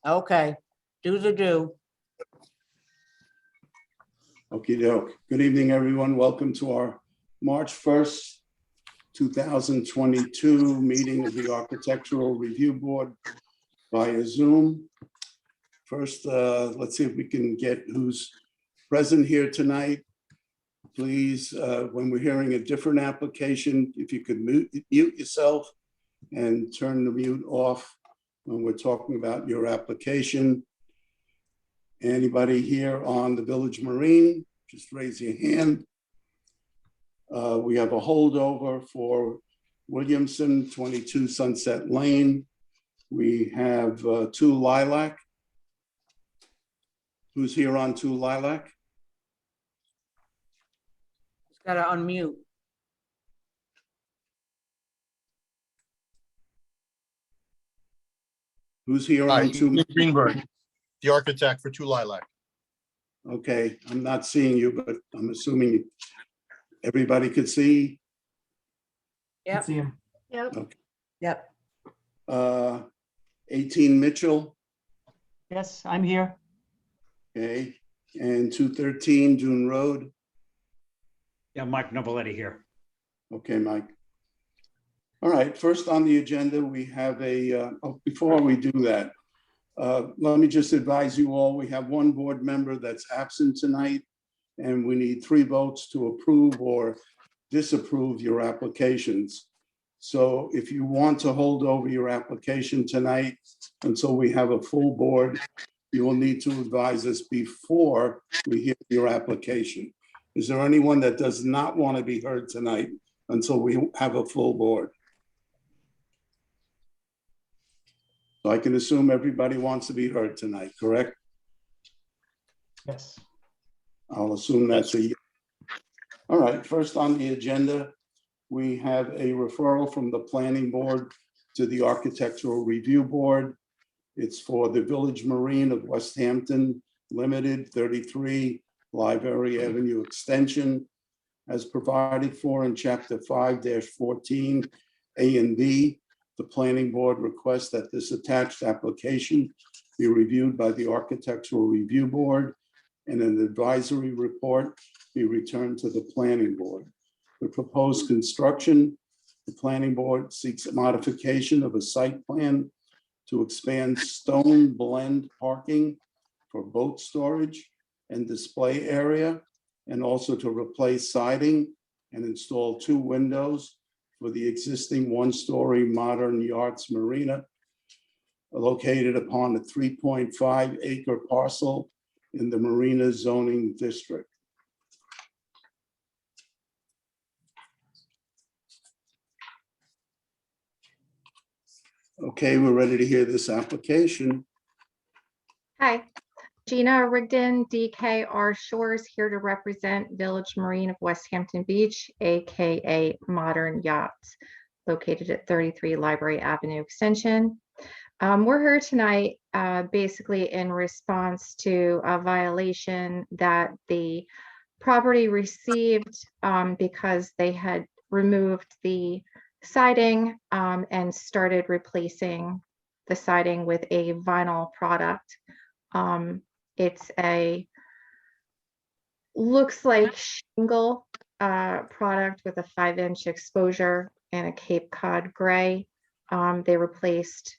Okay, do the do. Okey doke. Good evening, everyone. Welcome to our March 1st, 2022 meeting of the Architectural Review Board via Zoom. First, let's see if we can get who's present here tonight. Please, when we're hearing a different application, if you could mute yourself and turn the mute off when we're talking about your application. Anybody here on the Village Marine, just raise your hand. We have a holdover for Williamson, 22 Sunset Lane. We have 2 Lilac. Who's here on 2 Lilac? Just gotta unmute. Who's here Hi, on 2? Ian Greenberg, the architect for 2 Lilac. Okay, I'm not seeing you, but I'm assuming everybody could see. Yep. See him. Yep. Okay. Yep. 18 Mitchell, Yes, I'm here. okay, and 213 Dune Road. Yeah, Mike Novoletti here. Okay, Mike. All right, first on the agenda, we have before we do that, let me just advise you all, we have 1 board member that's absent tonight, and we need 3 votes to approve or disapprove your applications. So if you want to hold over your application tonight until we have a full board, you will need to advise us before we hear your application. Is there anyone that does not want to be heard tonight until we have a full board? So I can assume everybody wants to be heard tonight, correct? Yes. I'll assume that's a yes. All right, first on the agenda, we have a referral from the Planning Board to the Architectural Review Board. It's for the Village Marine of West Hampton Limited, 33 Library Avenue Extension, as provided for in Chapter 5-14 A and B. The Planning Board requests that this attached application be reviewed by the Architectural Review Board and an advisory report be returned to the Planning Board. The proposed construction, the Planning Board seeks a modification of a site plan to expand stone blend parking for boat storage and display area, and also to replace siding and install 2 windows for the existing 1-story modern yachts marina located upon a 3.5 acre parcel in the Marina zoning district. Okay, we're ready to hear this application. Hi, Gina Rigdon, DKR Shores, here to represent Village Marine of West Hampton Beach, AKA Modern Yachts, located at 33 Library Avenue Extension. We're here tonight basically in response to a violation that the property received because they had removed the siding and started replacing the siding with a vinyl product. It's looks like shingle product with a 5-inch exposure and a Cape Cod gray. They replaced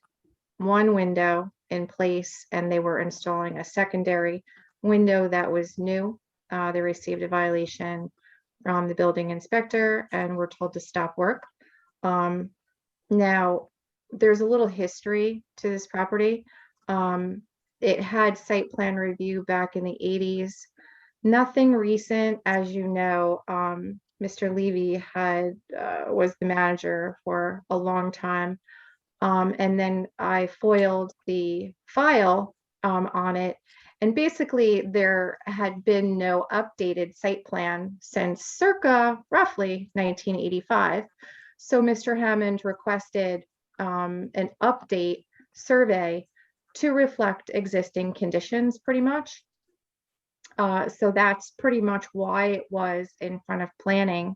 1 window in place and they were installing a secondary window that was new. They received a violation from the building inspector and were told to stop work. Now, there's a little history to this property. It had site plan review back in the 80s. Nothing recent, as you know. Mr. Levy was the manager for a long time. And then I foiled the file on it. And basically there had been no updated site plan since circa roughly 1985. So Mr. Hammond requested an update survey to reflect existing conditions pretty much. So that's pretty much why it was in front of planning,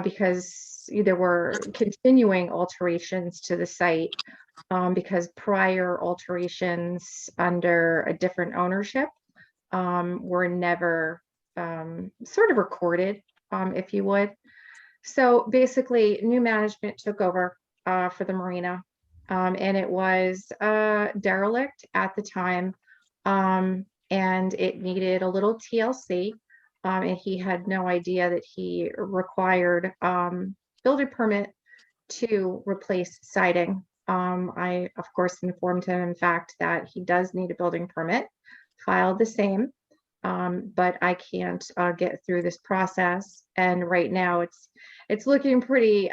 because there were continuing alterations to the site because prior alterations under a different ownership were never sort of recorded, if you would. So basically, new management took over for the marina, and it was derelict at the time, and it needed a little TLC, and he had no idea that he required building permit to replace siding. I, of course, informed him, in fact, that he does need a building permit, filed the same, but I can't get through this process. And right now it's looking pretty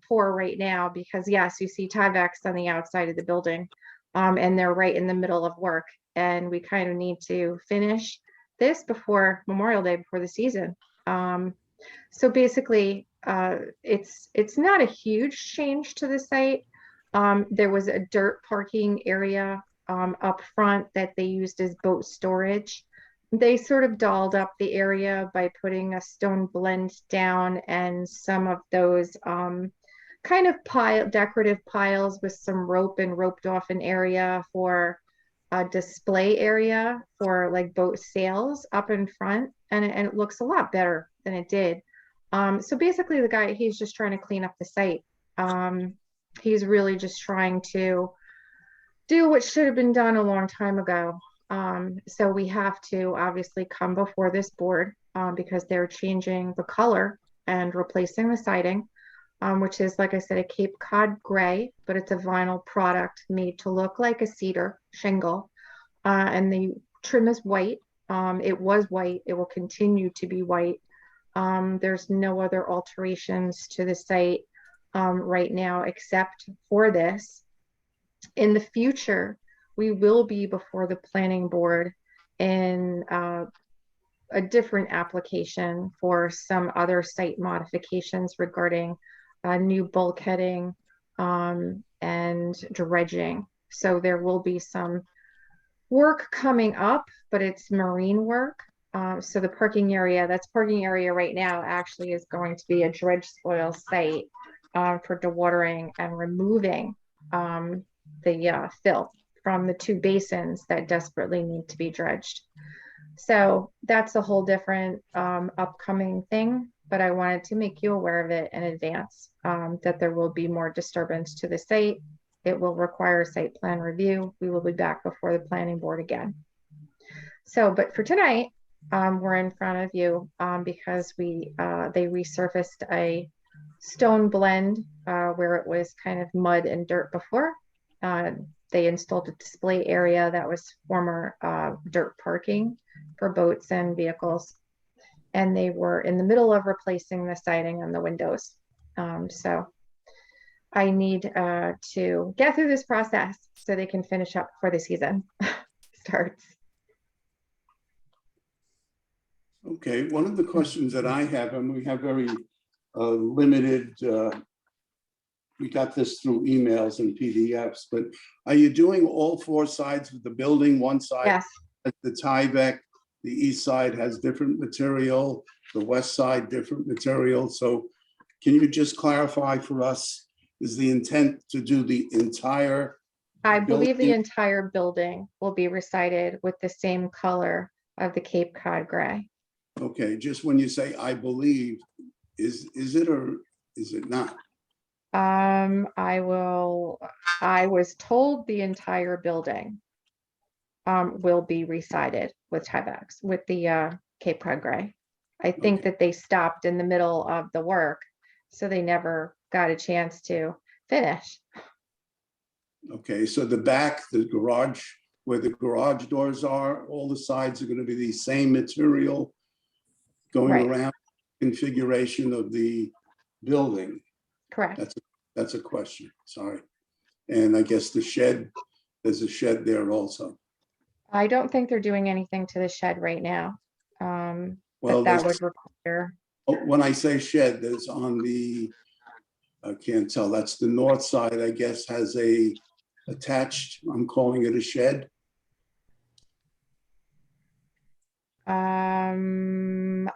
poor right now, because yes, you see Tyvek on the outside of the building, and they're right in the middle of work. And we kind of need to finish this before Memorial Day, before the season. So basically, it's not a huge change to the site. There was a dirt parking area up front that they used as boat storage. They sort of dolled up the area by putting a stone blend down and some of those kind of decorative piles with some rope, and roped off an area for a display area for like boat sails up in front, and it looks a lot better than it did. So basically the guy, he's just trying to clean up the site. He's really just trying to do what should have been done a long time ago. So we have to obviously come before this board because they're changing the color and replacing the siding, which is, like I said, a Cape Cod gray, but it's a vinyl product made to look like a cedar shingle. And the trim is white. It was white. It will continue to be white. There's no other alterations to the site right now except for this. In the future, we will be before the planning board in a different application for some other site modifications regarding new bulkheading and dredging. So there will be some work coming up, but it's marine work. So the parking area, that's parking area right now, actually is going to be a dredge spoil site for dewatering and removing the fill from the two basins that desperately need to be dredged. So that's a whole different upcoming thing, but I wanted to make you aware of it in advance, that there will be more disturbance to the site. It will require a site plan review. We will be back before the planning board again. So, but for tonight, we're in front of you because they resurfaced a stone blend where it was kind of mud and dirt before. They installed a display area that was former dirt parking for boats and vehicles. And they were in the middle of replacing the siding and the windows. So I need to get through this process so they can finish up before the season starts. Okay, one of the questions that I have, and we have very limited, we got this through emails and PDFs, but are you doing all four sides of the building? One side Yes. has the Tyvek, the east side has different material, the west side different material. So can you just clarify for us, is the intent to do the entire? I believe the building? entire building will be recited with the same color of the Cape Cod gray. Okay, just when you say I believe, is it or is it not? I was told the entire building will be recited with Tyvek, with the Cape Cod gray. I think Okay. that they stopped in the middle of the work, so they never got a chance to finish. Okay, so the back, the garage, where the garage doors are, all the sides are going to be the same material going Right. around configuration of the building. Correct. That's a question, sorry. And I guess the shed, there's a shed there also. I don't think they're doing anything to the shed right now. Well, But that there's- would require, When I say shed, there's on the, I can't tell, that's the north side, I guess, has a attached, I'm calling it a shed. I'm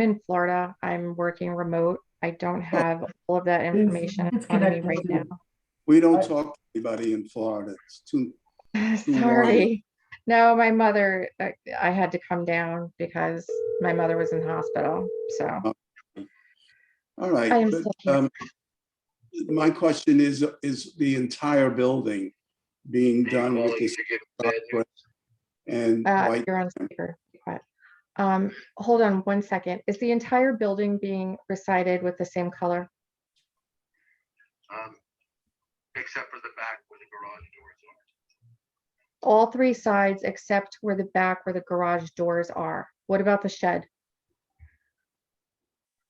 in Florida. I'm working remote. I don't have all of that information in It's front of me connected right to- now. We don't talk anybody in Florida. It's too warm. Sorry. No, my mother, I had to come down because my mother was in hospital, so All right. I am but, still here. My question is the entire building being done with this dark gray and white? You're on speaker. Be quiet. Hold on one second. Is the entire building being recited with the same color? Except for the back where the garage doors are. All three sides except where the back where the garage doors are. What about the shed?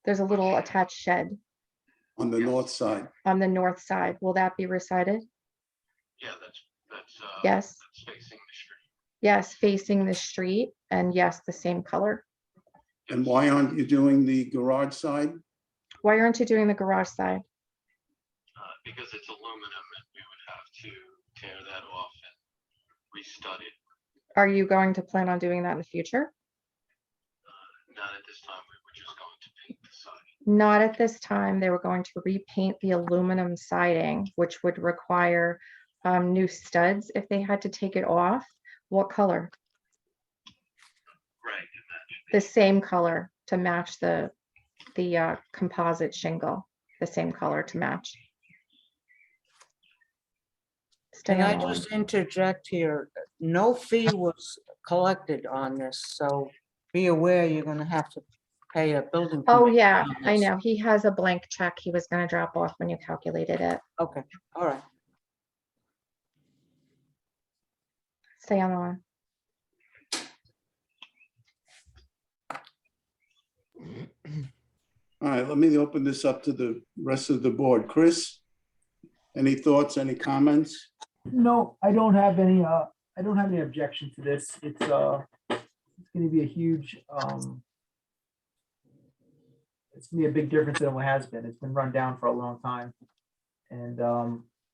There's a little attached shed On the north side. on the north side. Will that be recited? Yeah, that's Yes. that's facing the street. Yes, facing the street, and yes, the same color. And why aren't you doing the garage side? Why aren't you doing the garage side? Because it's aluminum and we would have to tear that off and restud it. Are you going to plan on doing that in the future? Not at this time, we were just going to paint the side. Not at this time. They were going to repaint the aluminum siding, which would require new studs if they had to take it off. What color? Right, and that should The same color to match the composite shingle, the same color to match. Stay Can I on the line. just interject here? No fee was collected on this, so be aware you're gonna have to pay a building. Oh, permit yeah, on I this. know. He has a blank check he was gonna drop off when you calculated it. Okay, all right. Stay on the line. All right, let me open this up to the rest of the board. Chris, any thoughts, any comments? No, I don't have any, I don't have any objection to this. It's gonna be a huge, it's gonna be a big difference than what has been. It's been run down for a long time. And,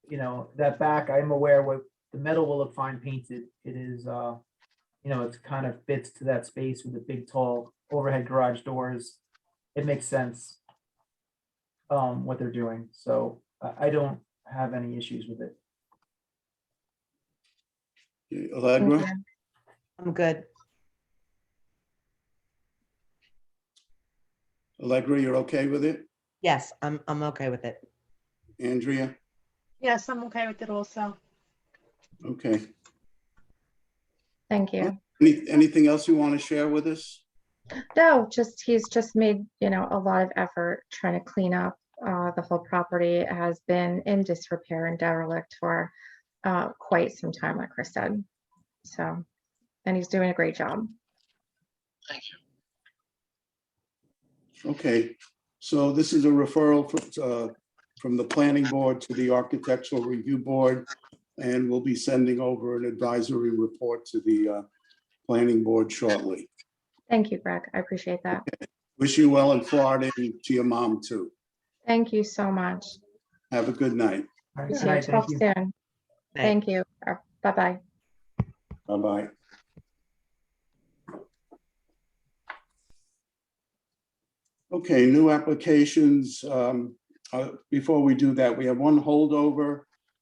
you know, that back, I'm aware what, the metal will look fine painted. It is, you know, it's kind of fits to that space with the big tall overhead garage doors. It makes sense, what they're doing. So I don't have any issues with it. Thank Allegra, you. I'm good. Allegra, you're okay with it? Yes, I'm okay with it. Andrea? Yes, I'm okay with it also. Okay. Thank you. Anything else you want to share with us? No, he's just made, you know, a lot of effort trying to clean up the whole property. It has been in disrepair and derelict for quite some time, like Chris said. So, and he's doing a great job. Thank you. Okay, so this is a referral from the planning board to the architectural review board, and we'll be sending over an advisory report to the planning board shortly. Thank you, Greg. I appreciate that. Wish you well in Florida and to your mom too. Thank you so much. Have a good night. All right, You good too. night, Talk thank you. soon. Thank you. Bye-bye. Bye-bye. Okay, new applications. Before we do that, we have one holdover,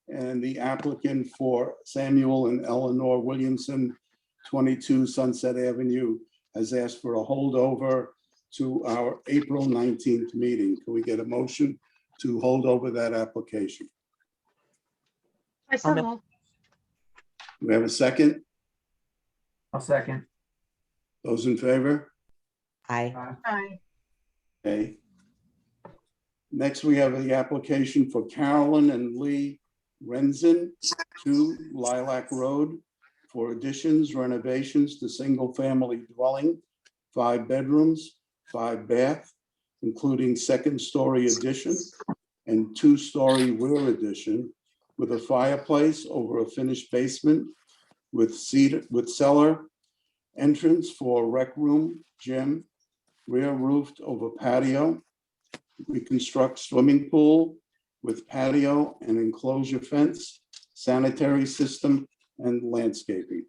and the applicant for Samuel and Eleanor Williamson, 22 Sunset Avenue, has asked for a holdover to our April 19th meeting. Can we get a motion to hold over that application? I so make- moved. Do we have a second? I'll second. Those in favor? Aye. Aye. Okay. Next, we have the application for Carolyn and Lee Renzon, 2 Lilac Road, for additions, renovations to single-family dwelling, 5 bedrooms, 5 bath, including second-story addition and 2-story rear addition with a fireplace over a finished basement with cellar, entrance for rec room, gym, rear roofed over patio, reconstruct swimming pool with patio and enclosure fence, sanitary system, and landscaping.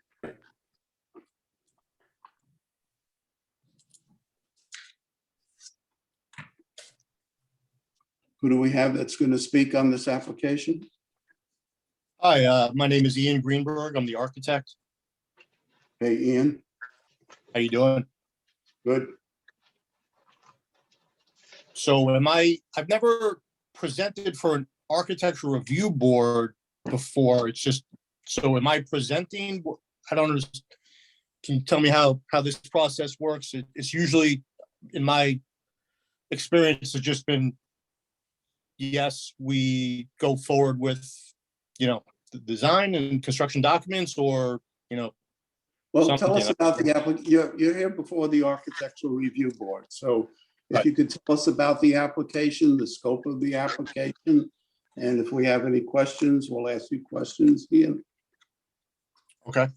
Who do we have that's going to speak on this application? Hi, my name is Ian Greenberg. I'm the architect. Hey, Ian, How you doing? good. So I've never presented for an architectural review board before. It's just, so am I presenting? I don't understand. Can you tell me how this process works? It's usually, in my experience, it's just been, yes, we go forward with, the design and construction documents, or, Well, tell us something. about the you're here before the Architectural Review Board. So if Right. you could tell us about the application, the scope of the application, and if we have any questions, we'll ask you questions, Ian. Okay.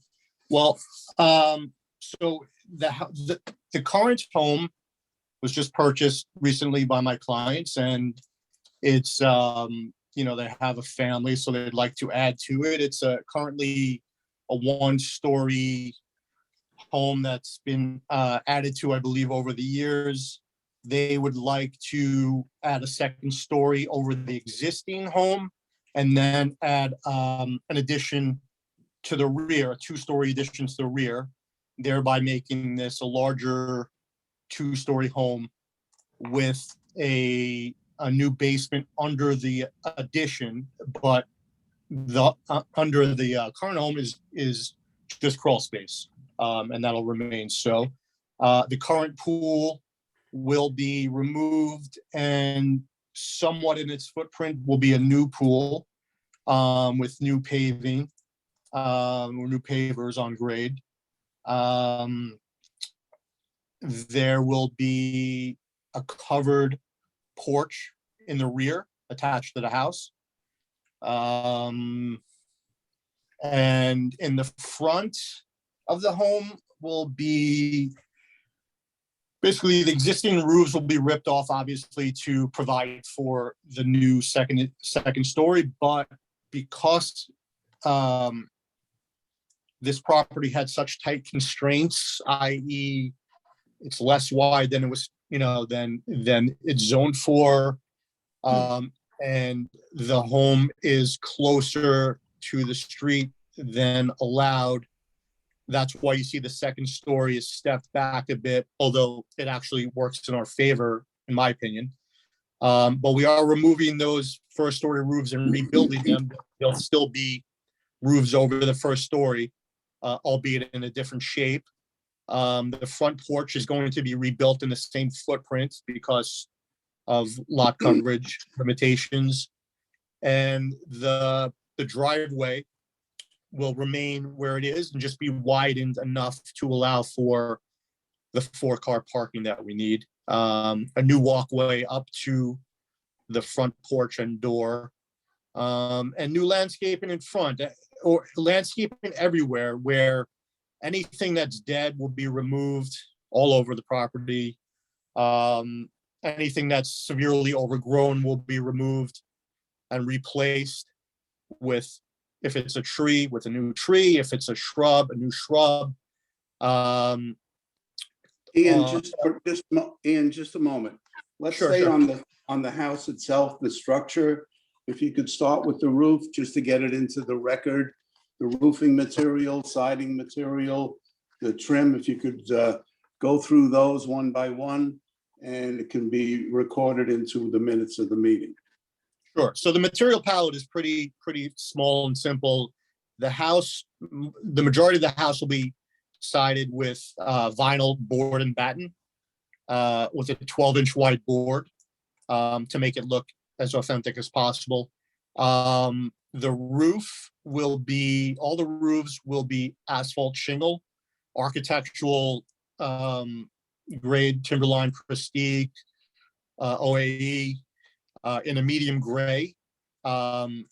Well, so the current home was just purchased recently by my clients, and it's, they have a family, so they'd like to add to it. It's currently a one-story home that's been added to, I believe, over the years. They would like to add a second story over the existing home, and then add an addition to the rear, a two-story addition to the rear, thereby making this a larger two-story home with a new basement under the addition, but under the current home is just crawl space, and that'll remain so. The current pool will be removed, and somewhat in its footprint will be a new pool with new paving, or new pavers on grade. There will be a covered porch in the rear attached to the house. And in the front of the home will be, basically the existing roofs will be ripped off, obviously, to provide for the new second story. But because this property had such tight constraints, i.e. it's less wide than it was, than it's zoned for. And the home is closer to the street than allowed. That's why you see the second story is stepped back a bit, although it actually works in our favor, in my opinion. But we are removing those first story roofs and rebuilding them. There'll still be roofs over the first story, albeit in a different shape. The front porch is going to be rebuilt in the same footprint because of lot coverage limitations. And the driveway will remain where it is and just be widened enough to allow for the 4-car parking that we need. A new walkway up to the front porch and door, and new landscaping in front, or landscaping everywhere, where anything that's dead will be removed all over the property. Anything that's severely overgrown will be removed and replaced with, if it's a tree, with a new tree, if it's a shrub, a new shrub. Ian, just a moment. Let's Sure, say sure. on the house itself, the structure, if you could start with the roof, just to get it into the record, the roofing material, siding material, the trim, if you could go through those one by one, and it can be recorded into the minutes of the meeting. Sure. So the material palette is pretty small and simple. The house, the majority of the house will be sided with vinyl board and batten, with a 12-inch wide board, to make it look as authentic as possible. The roof will be, all the roofs will be asphalt shingle, architectural grade Timberline Prestige, OAE, in a medium gray tone,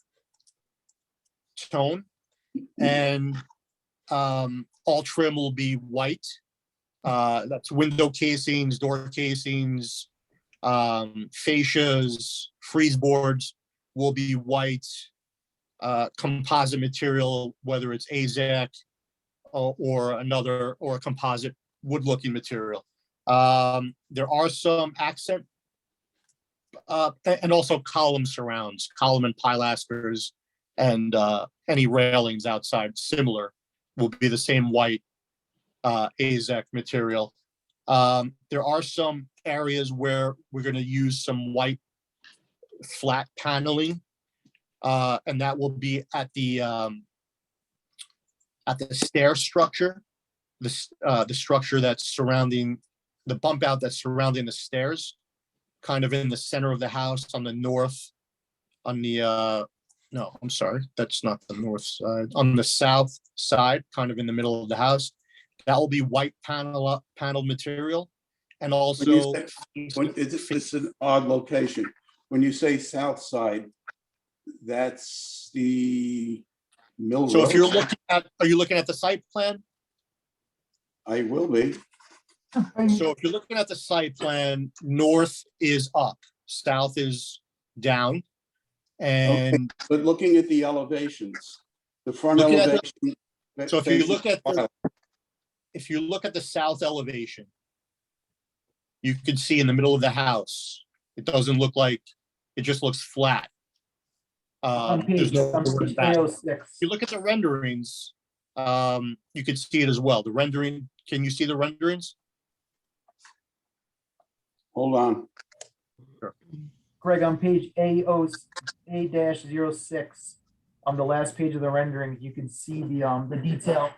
and all trim will be white. That's window casings, door casings, fascias, frieze boards will be white. Composite material, whether it's AZEK or a composite wood-looking material. There are some accent and also column surrounds, column and pilasters and any railings outside similar will be the same white AZEK material. There are some areas where we're going to use some white flat paneling, and that will be at the stair structure, the structure that's surrounding the bump out that's surrounding the stairs, kind of in the center of the house on the north, on the no, I'm sorry, that's not the north side, on the south side, kind of in the middle of the house. That will be white paneled material, and When you also say, it's an odd location. When you say south side, that's the Mill so if you're Road? looking at, are you looking at the site plan? I will be. So if you're looking at the site plan, north is up, south is down. And But looking at the elevations, the front Looking at the- elevation. so if you faces look at the, south. if you look at the south elevation, you can see in the middle of the house, it doesn't look like, it just looks flat. On There's page, no on doors page back. If 306. you look at the renderings, you can see it as well. The rendering, can you see the renderings? Hold on. Greg, on page A-06, on the last page of the rendering, you can see the detail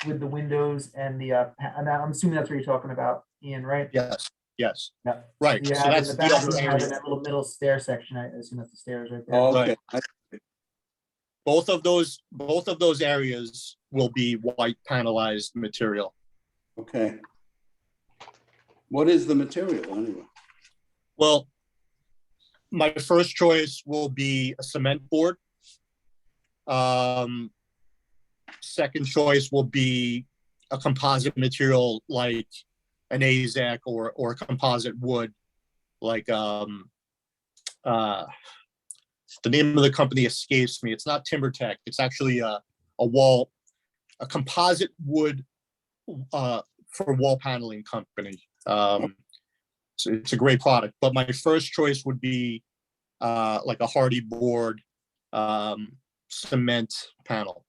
with the windows and the, and I'm assuming that's what you're talking about, Ian, right? Yes, yes, Yeah. right. You So have in that's the the back, other you have in area. that little middle stair section, I assume that's the stairs right there. Okay. Both of those areas will be white panelized material. Okay. What is the material anyway? Well, my first choice will be a cement board. Second choice will be a composite material like an AZEK or a composite wood, like the name of the company escapes me. It's not TimberTech. It's actually a composite wood for wall paneling company. So it's a great product, but my first choice would be like a hardy board cement panel.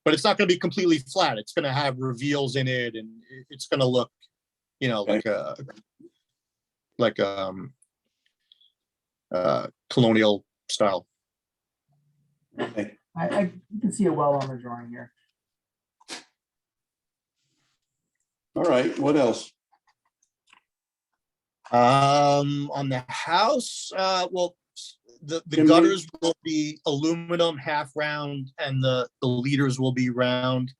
But it's not going to be completely flat. It's going to have reveals in it, and it's going to look, you know, like colonial style. Okay. You can see it well on the drawing here. All right, what else? On the house, well, the Chimney? gutters will be aluminum half round, and the leaders will be round.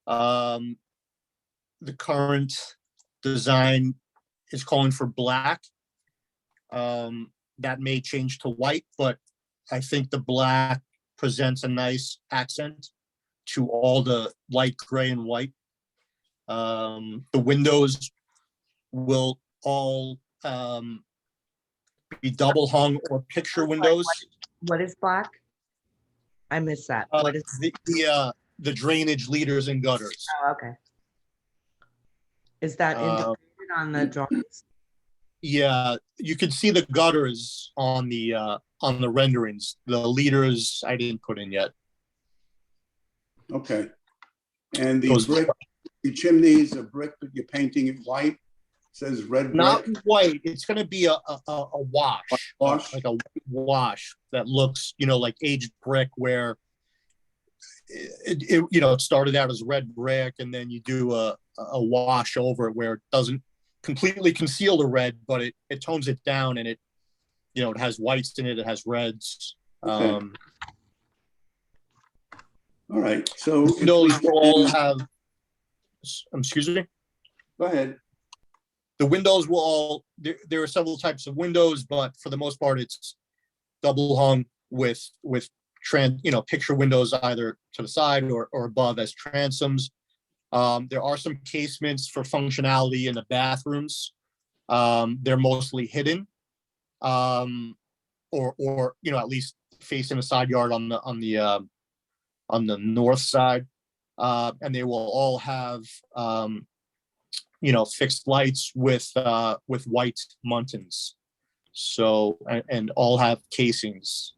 The current design is calling for black. That may change to white, but I think the black presents a nice accent to all the light gray and white. The windows will all be double hung or picture windows. What is black? I missed that. What is? The drainage leaders and gutters. Oh, okay. Is that indicated on the drawings? Yeah, you can see the gutters on the renderings. The leaders I didn't put in yet. Okay. And the Those- brick, the chimneys are brick, but you're painting it white? Says red Not brick. white. It's going to be a wash, Wash? like a wash that looks, you know, like aged brick, where it you know, it started out as red brick, and then you do a wash over it where it doesn't completely conceal the red, but it tones it down, and it, you know, it has whites in it, it has reds. Okay. All right, so. if we Windows will all can- have, excuse me? Go ahead. The windows will all, there are several types of windows, but for the most part, it's double hung with picture windows either to the side or above as transoms. There are some casements for functionality in the bathrooms. They're mostly hidden, or you know, at least facing the side yard on the north side, and they will all have you know, fixed lights with white muntins. So, and all have casings.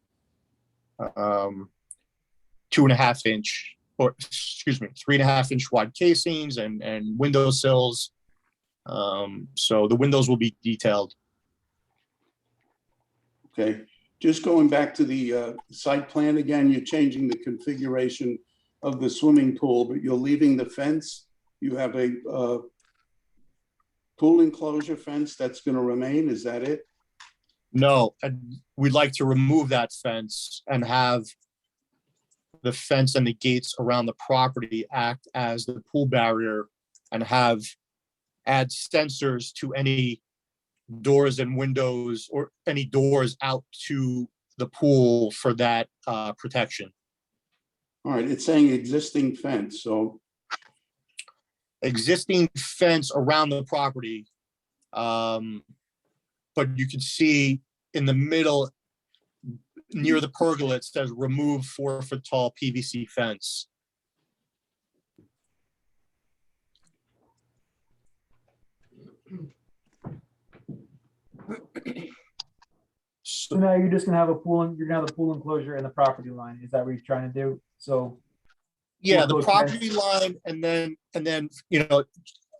2.5 inch, or excuse me, 3.5 inch wide casings and windowsills. So the windows will be detailed. Okay, just going back to the site plan again, you're changing the configuration of the swimming pool, but you're leaving the fence. You have a pool enclosure fence that's going to remain, is that it? No, and we'd like to remove that fence and have the fence and the gates around the property act as the pool barrier, and add sensors to any doors and windows or any doors out to the pool for that protection. All right, it's saying existing fence, so Existing fence around the property. But you can see in the middle, near the pergola, it says remove 4-foot tall PVC fence. So now you're just gonna have a pool, and you're gonna have the pool enclosure and the property line. Is that what you're trying to do? So Yeah, the Pool property line, and then, you know,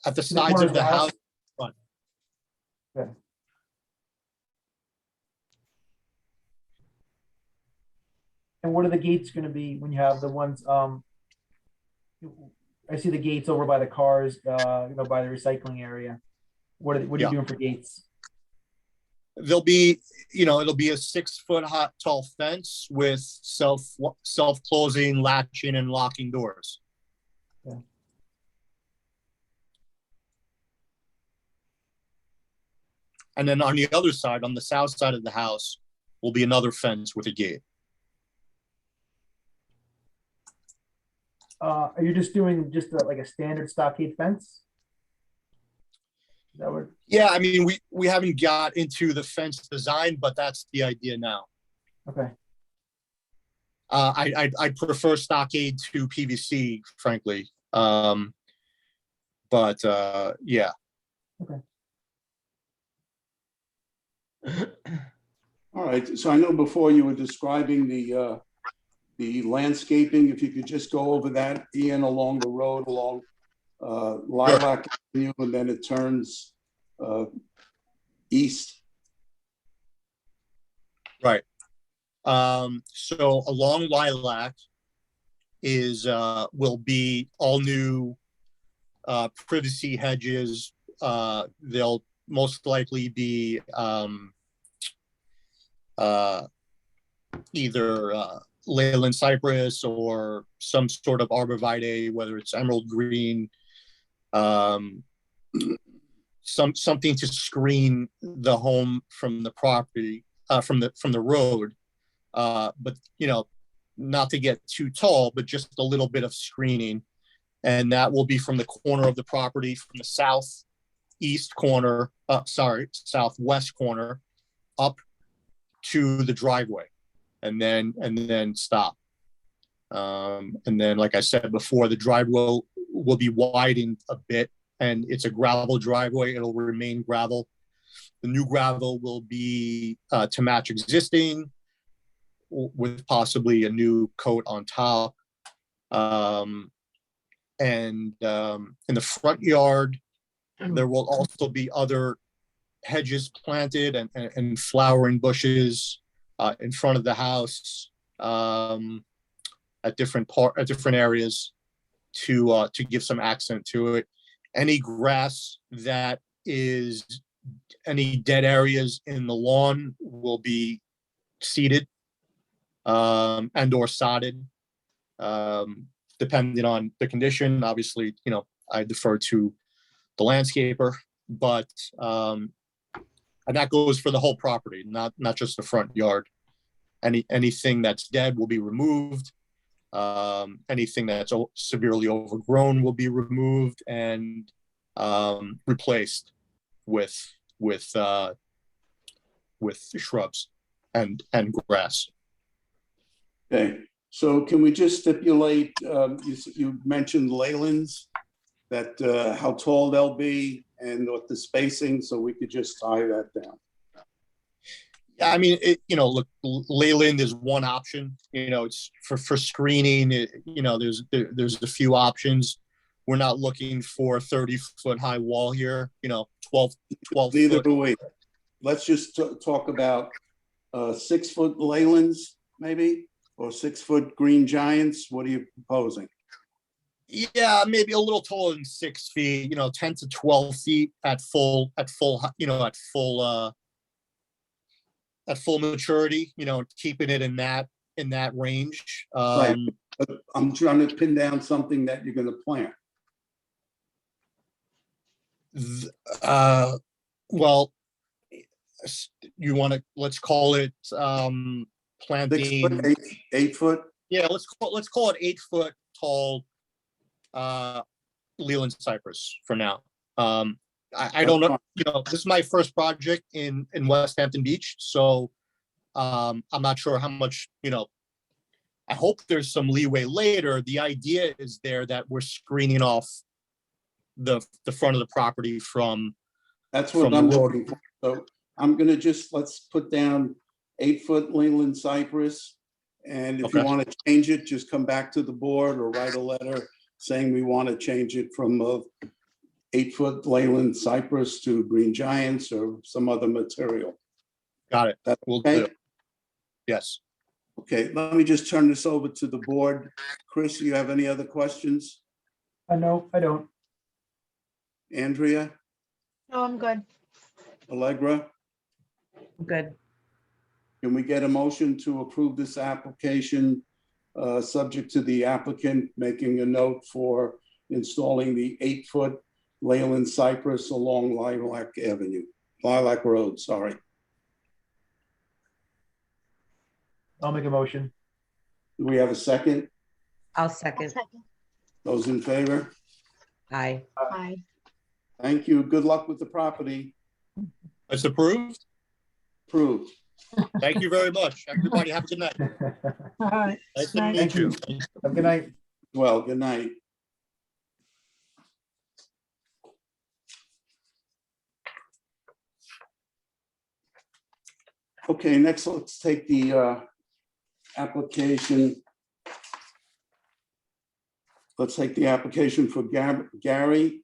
at the sides corner of the house. and what are the gates gonna be when you have the ones, I see the gates over by the cars, by the recycling area. What are you Yeah. doing for gates? There'll be, it'll be a 6-foot tall fence with self-closing, latching and locking doors. Yeah. And then on the other side, on the south side of the house, will be another fence with a gate. Are you just doing like a standard stockade fence? Is that what? Yeah, I mean, we haven't got into the fence design, but that's the idea now. Okay. I prefer stockade to PVC, frankly. Yeah. Okay. all right. So I know before you were describing the landscaping, if you could just go over that, Ian, along the road, along Lilac Avenue, and then it turns east. Right. So along Lilac will be all new privacy hedges. They'll most likely be either Leyland cypress or some sort of arborvitae, whether it's emerald green, something to screen the home from the property, from the road. But not to get too tall, but just a little bit of screening. And that will be from the corner of the property, from the southwest corner up to the driveway, and then stop. And then, like I said before, the driveway will be widened a bit, and it's a gravel driveway. It'll remain gravel. The new gravel will be to match existing, with possibly a new coat on top. And in the front yard, there will also be other hedges planted and flowering bushes in front of the house, at different areas to give some accent to it. Any grass that is any dead areas in the lawn will be seeded and or sodded, depending on the condition. Obviously, I defer to the landscaper, but and that goes for the whole property, not just the front yard. Anything that's dead will be removed. Anything that's severely overgrown will be removed and replaced with shrubs and grass. Okay, so can we just stipulate, you mentioned Leylands, that how tall they'll be and what the spacing, so we could just tie that down. Yeah, I mean, look, Leyland is one option, it's for screening, there's a few options. We're not looking for a 30-foot high wall here, 12 Neither foot. do we. Let's just talk about 6-foot Leylands, maybe, or 6-foot Green Giants. What are you proposing? Yeah, maybe a little taller than 6 feet, 10 to 12 feet at full, at full maturity, keeping it in that range. Right. But I'm trying to pin down something that you're going to plant. Well, you want to, let's call it 6 planting. foot, 8 foot. Yeah, let's call it 8-foot tall Leland cypress for now. I don't know, this is my first project in West Hampton Beach, so I'm not sure how much, I hope there's some leeway later. The idea is there that we're screening off the front of the property from. That's what I'm looking for. So I'm gonna let's put down 8-foot Leland cypress. And if you want to change it, just come back to the board or write a letter saying we want to change it from 8-foot Leyland cypress to Green Giants or some other material. Got it. That's We'll okay? do it. Yes. Okay, let me just turn this over to the board. Chris, you have any other questions? No, I don't. Andrea, No, I'm good. Allegra, Good. can we get a motion to approve this application, subject to the applicant making a note for installing the 8-foot Leyland cypress along Lilac Road, sorry. I'll make a motion. Do we have a second? I'll I'll second. second. Those in favor? Aye. Aye. Thank you. Good luck with the property. It's approved. Approved. Thank you very much. Everybody have a good night. All right. Nice to Night. meet you. Have a good night. Well, good night. Okay, next let's take the application. Let's take the application for Gabby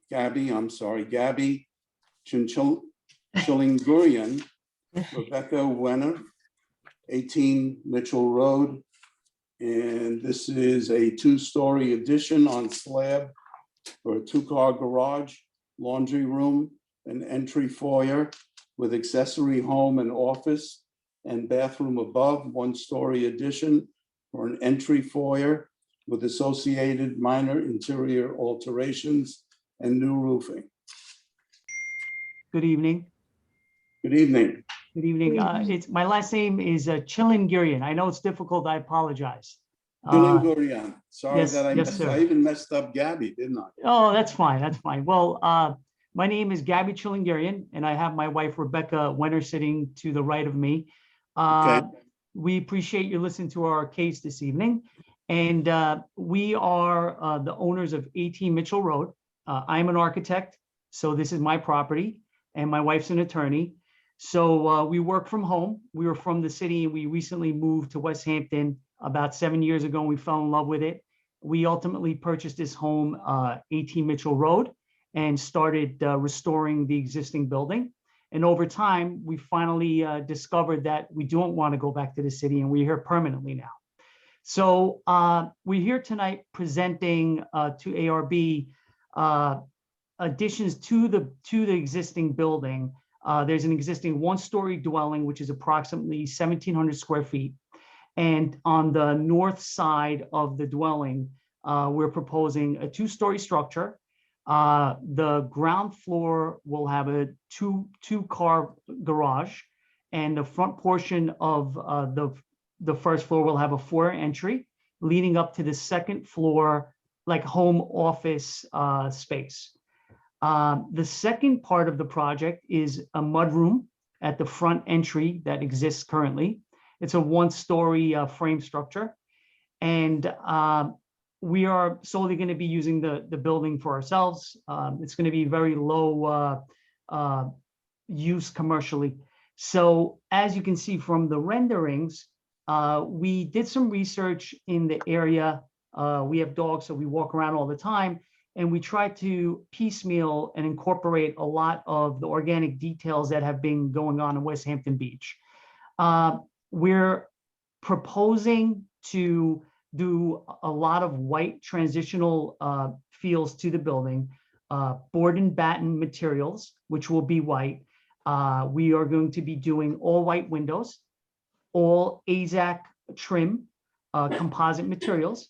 Chillingurian, Rebecca Wenner, 18 Mitchell Road. And this is a 2-story addition on slab for a 2-car garage, laundry room, an entry foyer with accessory home and office and bathroom above, 1-story addition for an entry foyer with associated minor interior alterations and new roofing. Good evening. Good evening. Good evening. My last name is Chillingurian. I know it's difficult. I apologize. Chillingurian. Sorry yes, that yes, sir. I even messed up Gabby, didn't I? Oh, that's fine. That's fine. Well, my name is Gabby Chillingurian, and I have my wife, Rebecca Wenner, sitting to the right of me. Okay. We appreciate you listening to our case this evening. And we are the owners of 18 Mitchell Road. I'm an architect, so this is my property, and my wife's an attorney. So we work from home. We were from the city, and we recently moved to West Hampton about 7 years ago, and we fell in love with it. We ultimately purchased this home, 18 Mitchell Road, and started restoring the existing building. And over time, we finally discovered that we don't want to go back to the city, and we're here permanently now. So we're here tonight presenting to ARB additions to the existing building. There's an existing 1-story dwelling, which is approximately 1,700 square feet. And on the north side of the dwelling, we're proposing a 2-story structure. The ground floor will have a two-car garage, and the front portion of the first floor will have a foyer entry leading up to the second floor, like home office space. The second part of the project is a mudroom at the front entry that exists currently. It's a 1-story frame structure. And we are solely going to be using the building for ourselves. It's going to be very low use commercially. So as you can see from the renderings, we did some research in the area. We have dogs, so we walk around all the time, and we try to piecemeal and incorporate a lot of the organic details that have been going on in West Hampton Beach. We're proposing to do a lot of white transitional feels to the building, board and batten materials, which will be white. We are going to be doing all white windows, all AZAC trim, composite materials.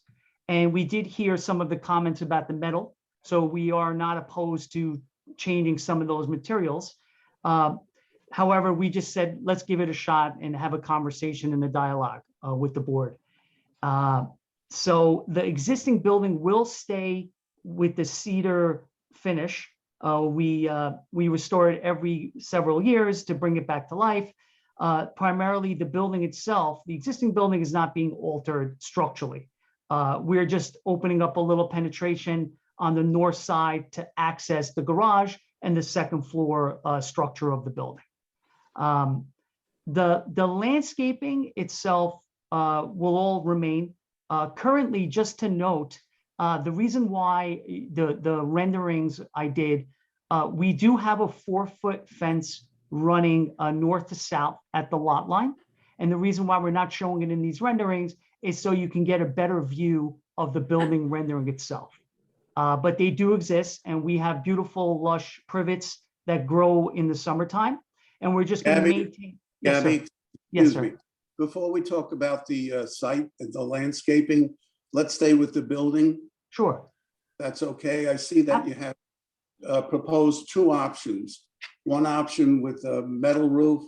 And we did hear some of the comments about the metal. So we are not opposed to changing some of those materials. However, we just said, let's give it a shot and have a conversation and a dialogue with the board. So the existing building will stay with the cedar finish. We restore it every several years to bring it back to life. Primarily the building itself, the existing building is not being altered structurally. We're just opening up a little penetration on the north side to access the garage and the second floor structure of the building. The landscaping itself will all remain. Currently, just to note, the reason why the renderings I did, we do have a 4-foot fence running north to south at the lot line. And the reason why we're not showing it in these renderings is so you can get a better view of the building rendering itself. But they do exist, and we have beautiful lush privets that grow in the summertime. And we're just going to maintain. Yes, Gabby, sir. Yes, excuse sir. me. Before we talk about the site and the landscaping, let's stay with the building. Sure. That's okay. I see that you have proposed 2 options. One option with a metal roof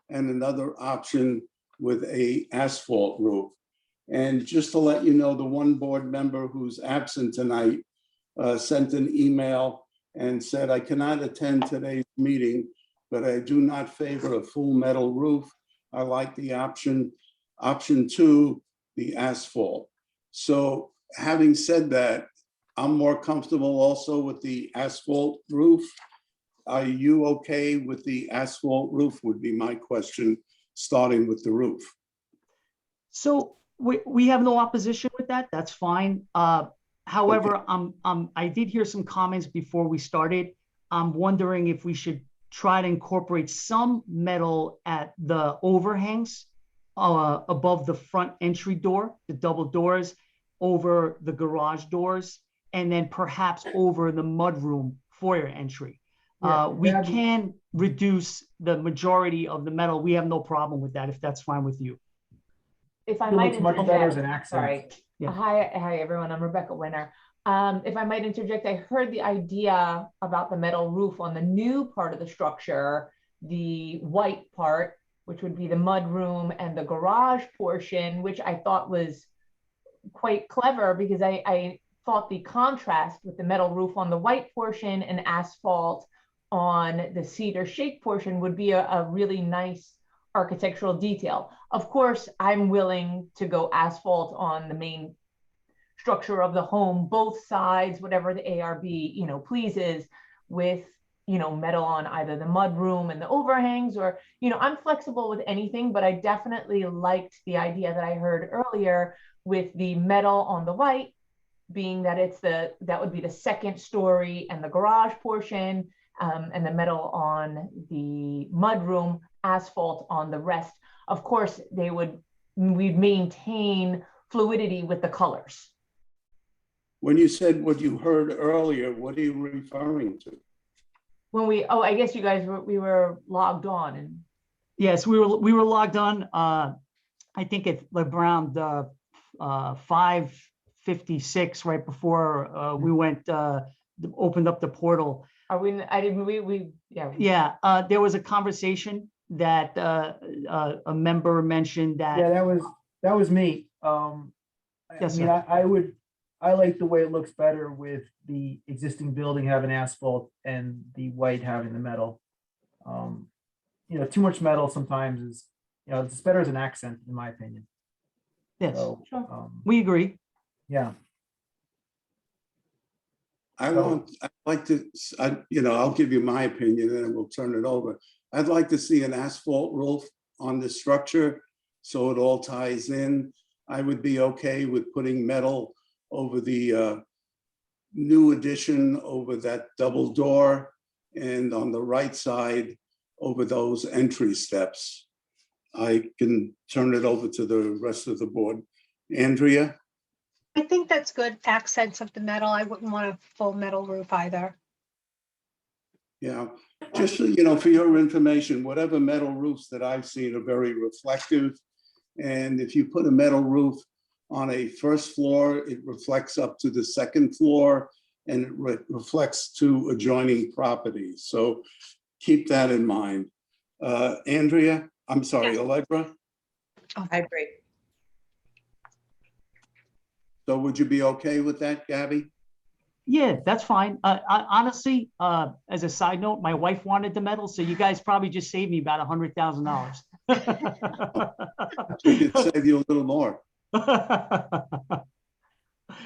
and another option with a asphalt roof. And just to let you know, the one board member who's absent tonight sent an email and said, I cannot attend today's meeting, but I do not favor a full metal roof. I like the option 2, the asphalt. So having said that, I'm more comfortable also with the asphalt roof. Are you okay with the asphalt roof would be my question, starting with the roof. So we have no opposition with that. That's fine. However, I did hear some comments before we started. I'm wondering if we should try to incorporate some metal at the overhangs above the front entry door, the double doors, over the garage doors, and then perhaps over the mudroom foyer entry. Yeah, We Gabby- can reduce the majority of the metal. We have no problem with that, if that's fine with you. If I It might looks much better as interject, an accent. sorry. Yeah. Hi, everyone. I'm Rebecca Winter. If I might interject, I heard the idea about the metal roof on the new part of the structure, the white part, which would be the mud room, and the garage portion, which I thought was quite clever because I thought the contrast with the metal roof on the white portion and asphalt on the cedar shake portion would be a really nice architectural detail. Of course, I'm willing to go asphalt on the main structure of the home, both sides, whatever the ARB, pleases, with, metal on either the mud room and the overhangs, or, I'm flexible with anything, but I definitely liked the idea that I heard earlier with the metal on the white, being that that would be the second story and the garage portion, and the metal on the mudroom, asphalt on the rest. Of course, we'd maintain fluidity with the colors. When you said what you heard earlier, what are you referring to? When I guess you guys we were logged on, and Yes, we were logged on. I think at around 5:56, right before we went opened up the portal. are we? I didn't. We yeah. Yeah, there was a conversation that a member mentioned that. Yeah, that was me. Yes, I mean, sir. I like the way it looks better with the existing building having asphalt and the white having the metal. Too much metal sometimes is, it's better as an accent, in my opinion. Yes, So, we agree. yeah. I'd like to, I'll give you my opinion and then we'll turn it over. I'd like to see an asphalt roof on the structure so it all ties in. I would be okay with putting metal over the new addition over that double door, and on the right side over those entry steps. I can turn it over to the rest of the board. Andrea? I think that's good accents of the metal. I wouldn't want a full metal roof either. Yeah, just so you know, for your information, whatever metal roofs that I've seen are very reflective. And if you put a metal roof on a first floor, it reflects up to the second floor and it reflects to adjoining properties. So keep that in mind. Andrea, I'm sorry, Allegra. I agree. So would you be okay with that, Gabby? Yeah, that's fine. Honestly, as a side note, my wife wanted the metal, so you guys probably just saved me about $100,000. We could save you a little more.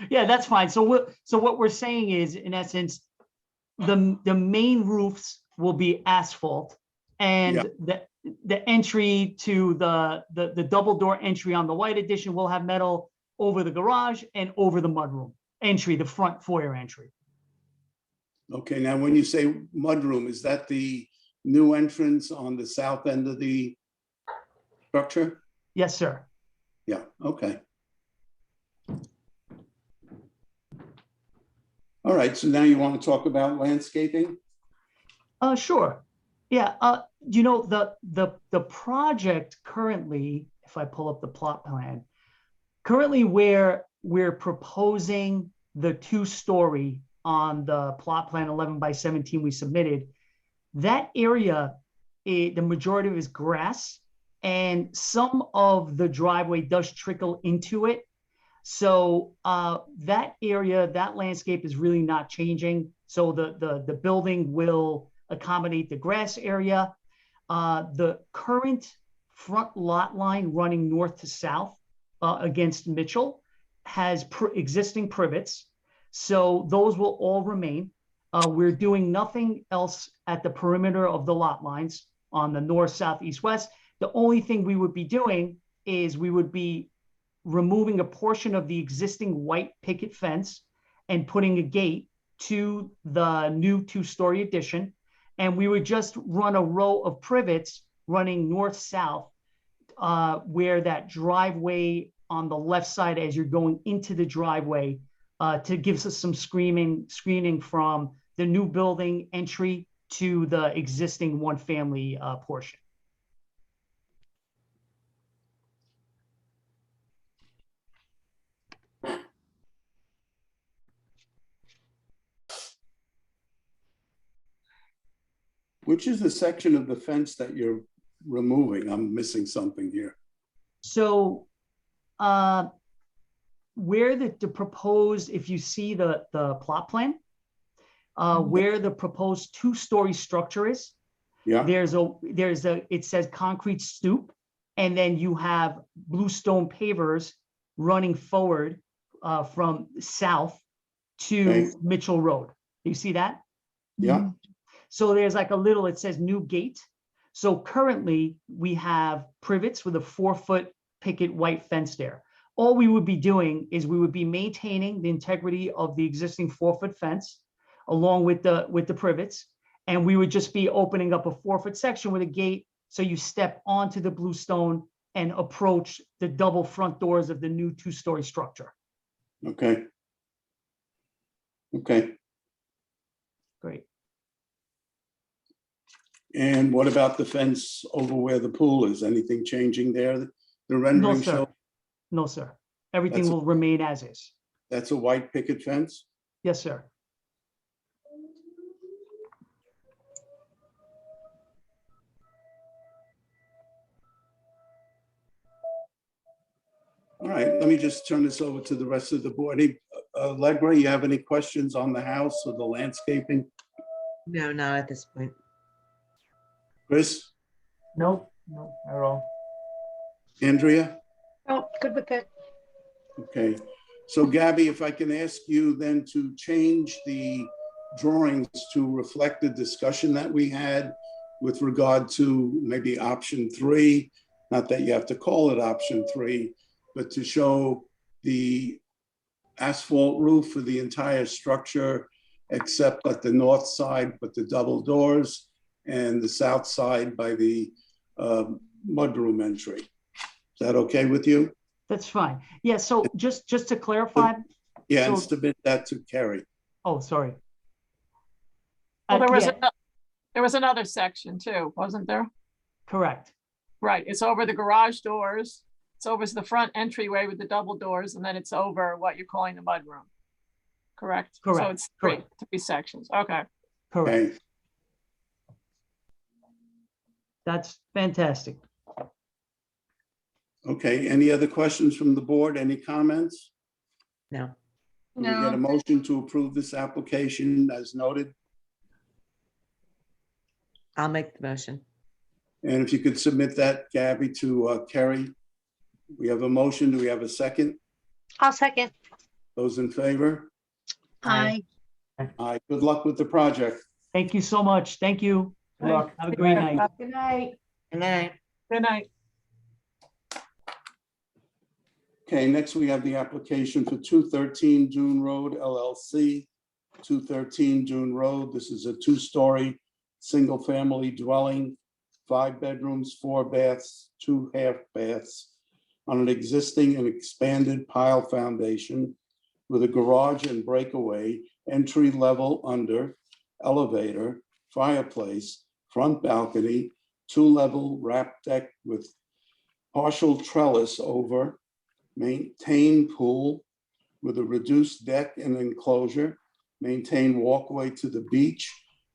Yeah, that's fine. So what we're saying is, in essence, the main roofs will be asphalt, and the entry to the double door entry on the white addition will have metal over the garage and over the mudroom entry, the front foyer entry. Okay, now when you say mudroom, is that the new entrance on the south end of the structure? Yes, sir. Yeah, okay. All right, so now you want to talk about landscaping? Sure. Yeah, you know, the project currently, if I pull up the plot plan, currently where we're proposing the 2-story on the plot plan 11 by 17 we submitted, that area, the majority of it is grass, and some of the driveway does trickle into it. So that area, that landscape is really not changing. So the building will accommodate the grass area. The current front lot line running north to south against Mitchell has existing privets. So those will all remain. We're doing nothing else at the perimeter of the lot lines on the north, south, east, west. The only thing we would be doing is we would be removing a portion of the existing white picket fence and putting a gate to the new 2-story addition. And we would just run a row of privets running north-south where that driveway on the left side as you're going into the driveway to give us some screening from the new building entry to the existing one-family portion. Which is the section of the fence that you're removing? I'm missing something here. So where the proposed, if you see the plot plan, where the proposed 2-story structure is, Yeah. it says concrete stoop, and then you have bluestone pavers running forward from south to Mitchell Road. You see that? Yeah. So there's like a little, it says new gate. So currently we have privets with a 4-foot picket white fence there. All we would be doing is we would be maintaining the integrity of the existing 4-foot fence along with the privets. And we would just be opening up a 4-foot section with a gate. So you step onto the bluestone and approach the double front doors of the new 2-story structure. Okay. Okay. Great. And what about the fence over where the pool is? Anything changing there? The rendering No, sir. show No, sir. Everything That's a- will remain as is. that's a white picket fence? Yes, sir. All right, let me just turn this over to the rest of the board. Allegra, you have any questions on the house or the landscaping? No, not at this point. Chris, Nope, no, not at all. Andrea? Oh, good with it. Okay, so Gabby, if I can ask you then to change the drawings to reflect the discussion that we had with regard to maybe option 3, not that you have to call it option 3, but to show the asphalt roof for the entire structure, except at the north side, but the double doors, and the south side by the mudroom entry. Is that okay with you? That's fine. Yeah, so just to clarify. Yeah, and So- submit that to Kerry. Oh, sorry. Well, Yeah, there was another section too, wasn't there? correct. Right, it's over the garage doors. It's over the front entryway with the double doors, and then it's over what you're calling the mudroom. Correct? So Correct, it's correct. three sections. Okay. Correct. Okay. That's fantastic. Okay, any other questions from the board? Any comments? No. Can we get a motion to approve this application as noted? I'll make the motion. And if you could submit that, Gabby, to Kerry. We have a motion. Do we have a second? I'll second. Those in favor? Aye. Aye. Good luck with the project. Thank you so much. Thank you. Good luck. Have a great night. Good night. Good night. Good night. Okay, next we have the application for 213 Dune Road LLC. 213 Dune Road. This is a 2-story, single-family dwelling, 5 bedrooms, 4 baths, 2 half baths on an existing and expanded pile foundation with a garage and breakaway, entry level under, elevator, fireplace, front balcony, 2-level wrap deck with partial trellis over, maintained pool with a reduced deck and enclosure, maintained walkway to the beach,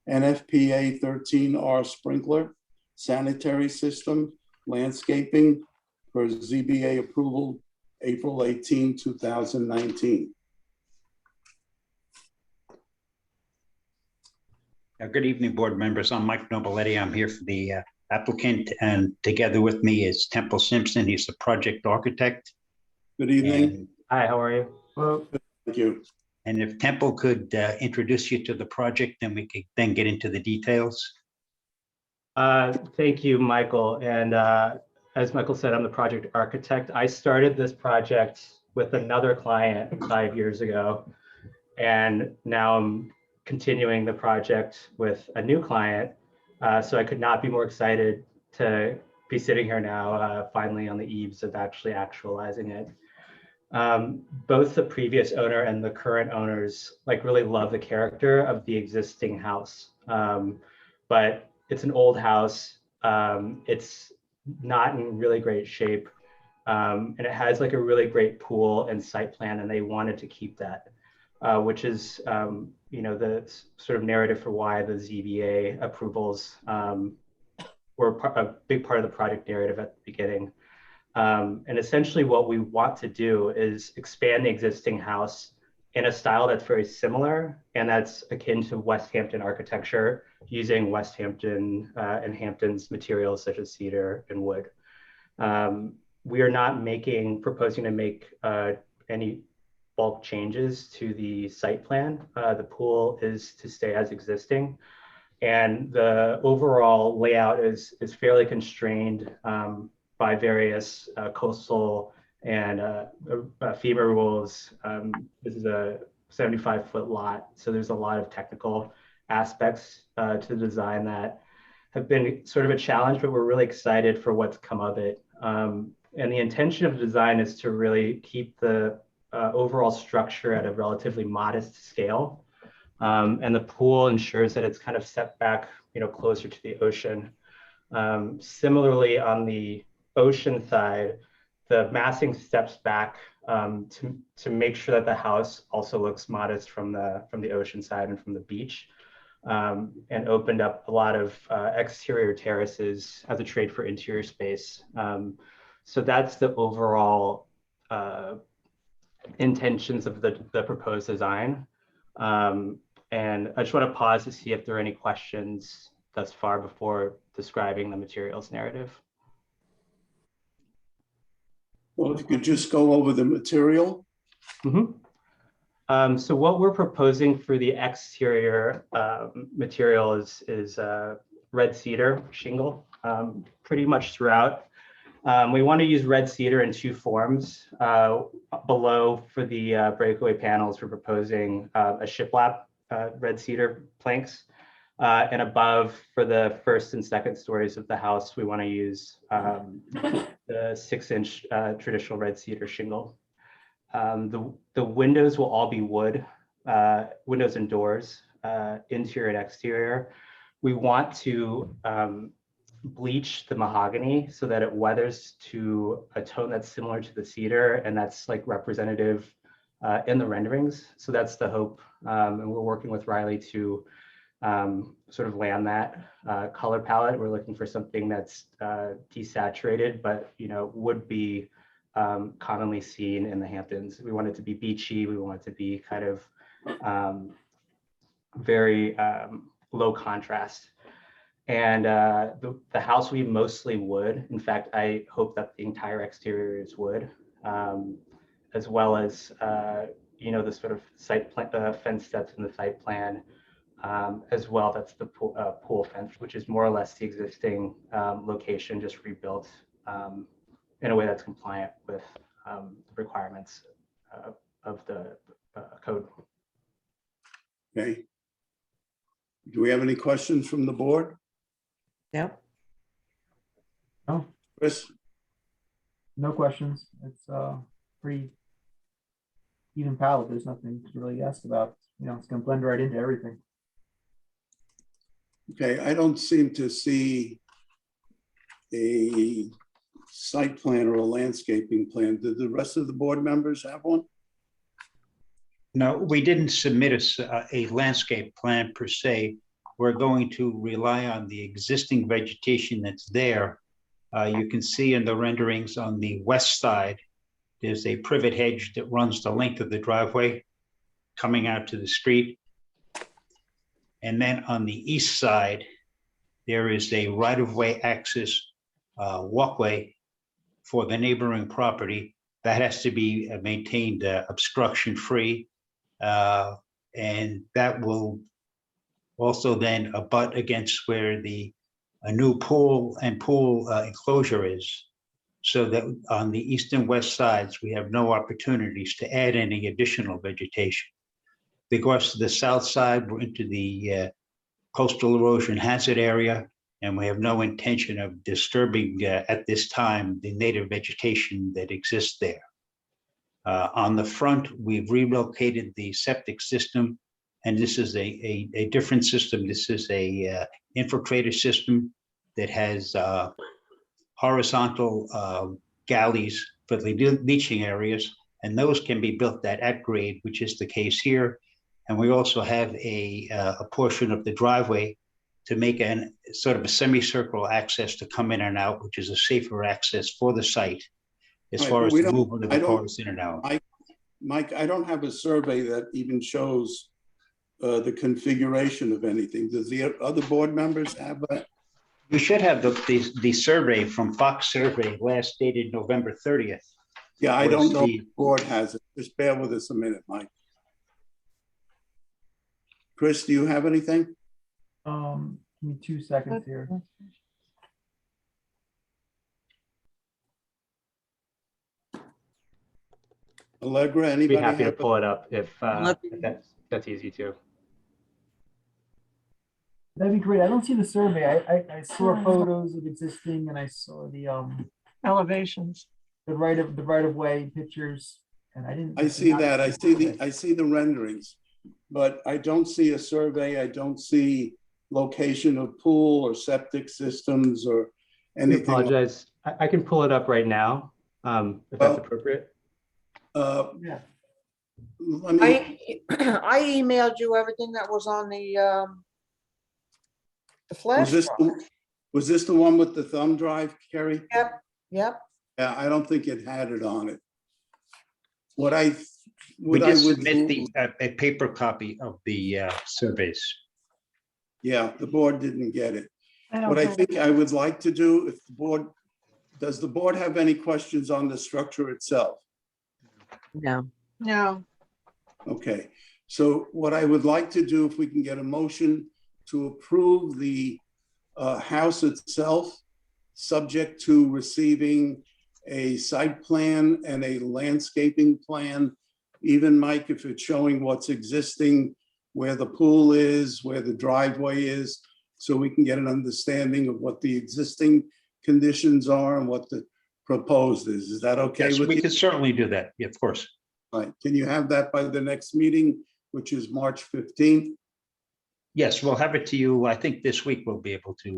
NFPA 13R sprinkler, sanitary system, landscaping for ZBA approval, April 18, 2019. Good evening, board members. I'm Mike Nobiletti. I'm here for the applicant, and together with me is Temple Simpson. He's the project architect. Good evening. And- Hi, how are you? Well, Thank you. And if Temple could introduce you to the project, then we could then get into the details. Thank you, Michael. And as Michael said, I'm the project architect. I started this project with another client 5 years ago, and now I'm continuing the project with a new client. So I could not be more excited to be sitting here now, finally on the eaves of actually actualizing it. Both the previous owner and the current owners really love the character of the existing house, but it's an old house. It's not in really great shape, and it has a really great pool and site plan, and they wanted to keep that, which is the sort of narrative for why the ZBA approvals were a big part of the project narrative at the beginning. And essentially what we want to do is expand the existing house in a style that's very similar and that's akin to West Hampton architecture, using West Hampton and Hampton's materials such as cedar and wood. We are not proposing to make any bulk changes to the site plan. The pool is to stay as existing. And the overall layout is fairly constrained by various coastal and FEMA rules. This is a 75-foot lot, so there's a lot of technical aspects to the design that have been sort of a challenge, but we're really excited for what's come of it. And the intention of the design is to really keep the overall structure at a relatively modest scale. And the pool ensures that it's kind of set back, closer to the ocean. Similarly, on the ocean side, the massing steps back to make sure that the house also looks modest from the ocean side and from the beach, and opened up a lot of exterior terraces as a trade for interior space. So that's the overall intentions of the proposed design. And I just want to pause to see if there are any questions thus far before describing the materials narrative. Well, if you could just go over the material. Mm-hmm. So what we're proposing for the exterior material is red cedar shingle pretty much throughout. We want to use red cedar in two forms. Below for the breakaway panels, we're proposing a shiplap red cedar planks. And above for the first and second stories of the house, we want to use the 6-inch traditional red cedar shingle. The windows will all be wood, windows and doors, interior and exterior. We want to bleach the mahogany so that it weathers to a tone that's similar to the cedar, and that's like representative in the renderings. So that's the hope, and we're working with Riley to sort of land that color palette. We're looking for something that's desaturated, but would be commonly seen in the Hamptons. We want it to be beachy. We want it to be kind of very low contrast. And the house will be mostly wood. In fact, I hope that the entire exterior is wood, as well as the sort of site plan, fence steps in the site plan, as well. That's the pool fence, which is more or less the existing location, just rebuilt in a way that's compliant with the requirements of the code. Okay. Do we have any questions from the board? Yep. No, Chris? no questions. It's pretty even palette. There's nothing to really ask about. It's gonna blend right into everything. Okay, I don't seem to see a site plan or a landscaping plan. Do the rest of the board members have one? No, we didn't submit a landscape plan per se. We're going to rely on the existing vegetation that's there. You can see in the renderings on the west side, there's a privet hedge that runs the length of the driveway coming out to the street. And then on the east side, there is a right-of-way access walkway for the neighboring property that has to be maintained obstruction-free. And that will also then abut against where a new pool enclosure is. So that on the east and west sides, we have no opportunities to add any additional vegetation. Because to the south side, we're into the coastal erosion hazard area, and we have no intention of disturbing at this time the native vegetation that exists there. On the front, we've relocated the septic system, and this is a different system. This is a infiltrator system that has horizontal galleys for the leaching areas, and those can be built at grade, which is the case here. And we also have a portion of the driveway to make a sort of a semicircular access to come in and out, which is a safer access for the site as far as the movement of the cars in and out. Mike, I don't have a survey that even shows the configuration of anything. Does the other board members have that? You should have the survey from Fox Survey last dated November 30th. Yeah, I don't know if the board has it. Just bear with us a minute, Mike. Chris, do you have anything? Give me 2 seconds here. Allegra, I'd anybody? be happy to have pull it up if that's easy too. That'd be great. I don't see the survey. I saw photos of existing, and I saw the Elevations. the right of way pictures, and I didn't. I see that. I see the renderings, but I don't see a survey. I don't see location of pool or septic systems or anything. I apologize. I can pull it up right now, if that's appropriate. Yeah. I emailed you everything that was on the flash drive. Was this the one with the thumb drive, Kerry? Yep. Yeah, I don't think it had it on it. We did submit a paper copy of the surveys. Yeah, the board didn't get it. What I think I would like to do, if the board, does the board have any questions on the structure itself? No. No. Okay, so what I would like to do, if we can get a motion to approve the house itself, subject to receiving a site plan and a landscaping plan, even Mike, if it's showing what's existing, where the pool is, where the driveway is, so we can get an understanding of what the existing conditions are and what the proposed is. Is that okay Yes, with we you? could certainly do that. Yeah, of course. Right. Can you have that by the next meeting, which is March 15th? Yes, we'll have it to you. I think this week we'll be able to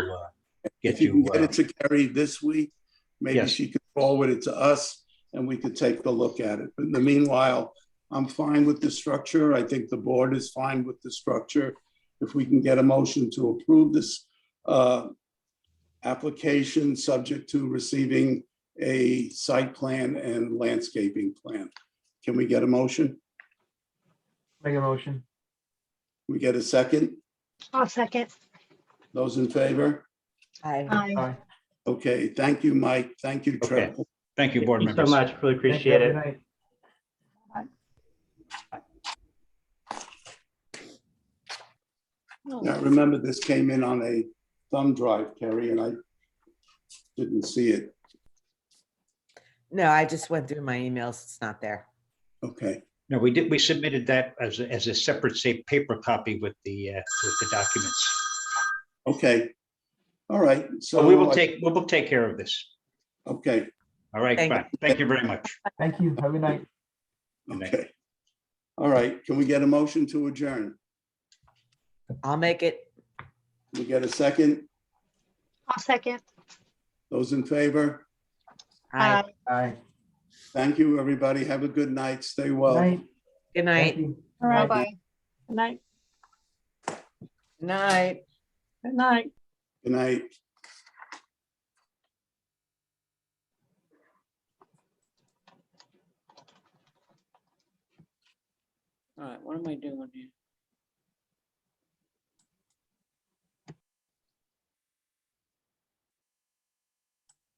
get If you can you. get it to Carrie this week, maybe Yes. she could forward it to us and we could take a look at it. But in the meanwhile, I'm fine with the structure. I think the board is fine with the structure. If we can get a motion to approve this application, subject to receiving a site plan and landscaping plan. Can we get a motion? Make a motion. We get a second? I'll second. Those in favor? Aye. Aye. Aye. Okay, thank you, Mike. Thank you, Okay. Trevor. Thank you, board Thank you so members. much. Really Thank you. appreciate Have a it. good night. Now, remember, this came in on a thumb drive, Kerry, and I didn't see it. No, I just went through my emails. It's not there. Okay, No, we did. We submitted that as a separate, say, paper copy with the documents. okay. All right, So so. we will take care of this. Okay, All right, Thank fine. Thank you very much. Thank you. Have a good night. okay. All right, can we get a motion to adjourn? I'll make it. We get a second? I'll second. Those in favor? Aye. Aye. Thank you, everybody. Have a good night. Stay well. Night. Good Thank night. you. Bye-bye. Good night. Night. Good night. Good night. All right, what am I doing here?